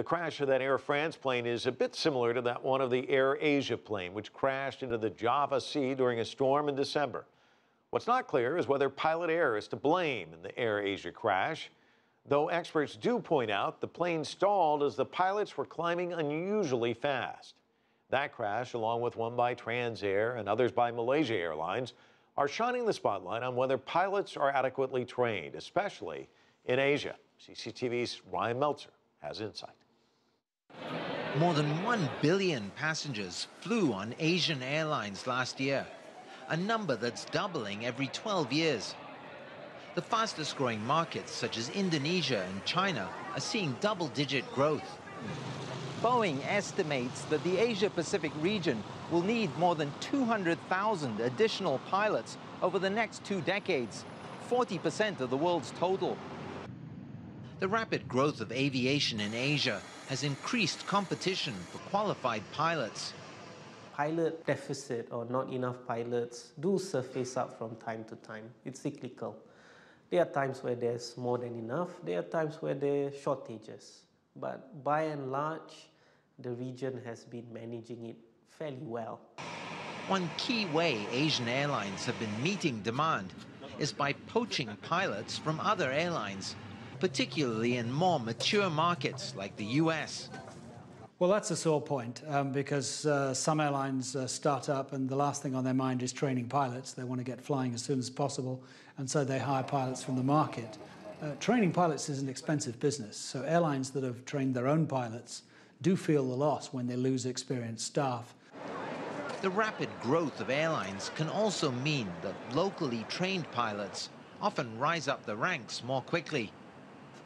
The crash of that Air France plane is a bit similar to that one of the Air Asia plane, which crashed into the Java Sea during a storm in December. What's not clear is whether pilot error is to blame in the Air Asia crash, though experts do point out the plane stalled as the pilots were climbing unusually fast. That crash, along with one by TransAir and others by Malaysia Airlines, are shining the spotlight on whether pilots are adequately trained, especially in Asia. CCTV's Rian Maelzer has insight. More than 1 billion passengers flew on Asian airlines last year, a number that's doubling every 12 years. The fastest growing markets, such as Indonesia and China, are seeing double-digit growth. Boeing estimates that the Asia-Pacific region will need more than 200,000 additional pilots over the next 2 decades, 40% of the world's total. The rapid growth of aviation in Asia has increased competition for qualified pilots. Pilot deficit or not enough pilots do surface up from time to time. It's cyclical. There are times where there's more than enough. There are times where there are shortages. But by and large, the region has been managing it fairly well. One key way Asian airlines have been meeting demand is by poaching pilots from other airlines, particularly in more mature markets like the US. Well, that's a sore point because some airlines start up and the last thing on their mind is training pilots. They want to get flying as soon as possible, and so they hire pilots from the market. Training pilots is an expensive business, so airlines that have trained their own pilots do feel the loss when they lose experienced staff. The rapid growth of airlines can also mean that locally trained pilots often rise up the ranks more quickly.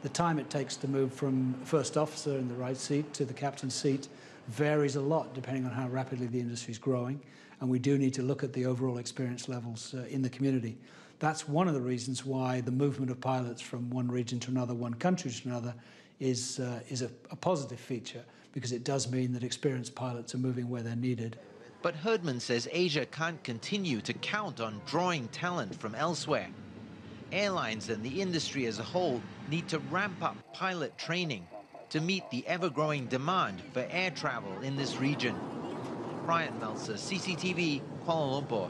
The time it takes to move from first officer in the right seat to the captain's seat varies a lot depending on how rapidly the industry is growing, and we do need to look at the overall experience levels in the community. That's one of the reasons why the movement of pilots from one region to another, one country to another, is a positive feature, because it does mean that experienced pilots are moving where they're needed. But Herdman says Asia can't continue to count on drawing talent from elsewhere. Airlines and the industry as a whole need to ramp up pilot training to meet the ever-growing demand for air travel in this region. Rian Maelzer, CCTV, Kuala Lumpur.